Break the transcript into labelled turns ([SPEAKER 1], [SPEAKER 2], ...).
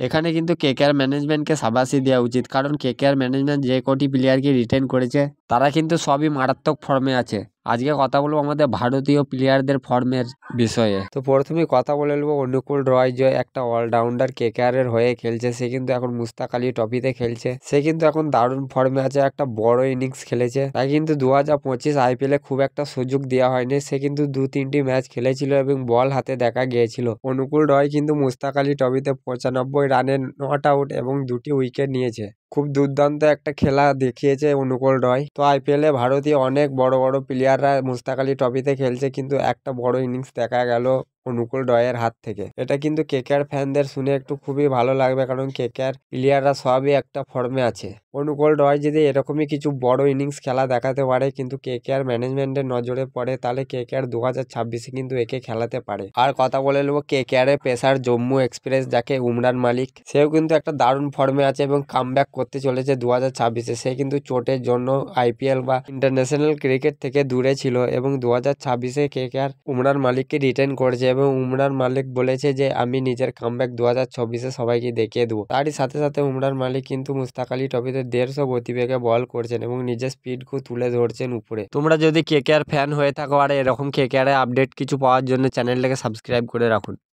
[SPEAKER 1] এখানে কিন্তু কেকেআর ম্যানেজমেন্টকে শাবাশি দেওয়া উচিত, কারণ কেকেআর ম্যানেজমেন্ট যে কটি প্লেয়ারকে রিটেন করেছে তারা কিন্তু সবই মারাত্মক ফর্মে আছে। আজকে কথা বলবো আমাদের ভারতীয় প্লেয়ারদের ফর্মের বিষয়ে। তো প্রথমেই কথা বলে নেবো অনুকূল রয়, যে একটা অলরাউন্ডার কেকেআর এর হয়ে খেলছে। সে কিন্তু এখন মুস্তাক আলী ট্রফিতে খেলছে। সে কিন্তু এখন দারুণ ফর্মে আছে, একটা বড় ইনিংস খেলেছে। তাই কিন্তু 2025 আইপিএলে খুব একটা সুযোগ দেওয়া হয়নি। সে কিন্তু 2-3টি ম্যাচ খেলেছিল এবং বল হাতে দেখা গিয়েছিল। অনুকূল রয় কিন্তু মুস্তাক আলী ট্রফিতে 95 রানে নট আউট এবং 2টি উইকেট নিয়েছে। খুব দুর্দান্ত একটা খেলা দেখিয়েছে অনুকূল রয়। তো আইপিএলে ভারতীয় অনেক বড় বড় প্লেয়াররা মুস্তাক আলী ট্রফিতে খেলছে, কিন্তু একটা বড় ইনিংস দেখা গেল অনুকূল রয়ের হাত থেকে। এটা কিন্তু কেকেআর ফ্যানদের শুনে একটু খুবই ভালো লাগবে, কারণ কেকেআর প্লেয়াররা সবই একটা ফর্মে আছে। অনুকূল রয় যদি এরকমই কিছু বড় ইনিংস খেলা দেখাতে পারে, কিন্তু কেকেআর ম্যানেজমেন্টের নজরে পড়ে, তাহলে কেকেআর 2026-এ কিন্তু একে খেলাতে পারে। আর কথা বলে নেবো কেকেআর এর পেসার জম্মু এক্সপ্রেস, যাকে উমরান মালিক, সেও কিন্তু একটা দারুণ ফর্মে আছে এবং কামব্যাক করতে চলেছে 2026-এ। সে কিন্তু চোটের জন্য আইপিএল বা ইন্টারন্যাশনাল ক্রিকেট থেকে দূরে ছিল এবং 2026-এ কেকেআর উমরান মালিককে রিটেন করেছে এবং উমরান মালিক বলেছে যে আমি নিজের কামব্যাক 2026-এ সবাইকে দেখিয়ে দেবো। তারই সাথে সাথে উমরান মালিক কিন্তু মুস্তাক আলী ট্রফিতে 150 গতিবেগে বল করছেন এবং নিজের স্পিডকেও তুলে ধরছেন উপরে। তোমরা যদি কেকেআর ফ্যান হয়ে থাকো আর এরকম কেকেআর আপডেট কিছু পাওয়ার জন্য চ্যানেলটাকে সাবস্ক্রাইব করে রাখুন।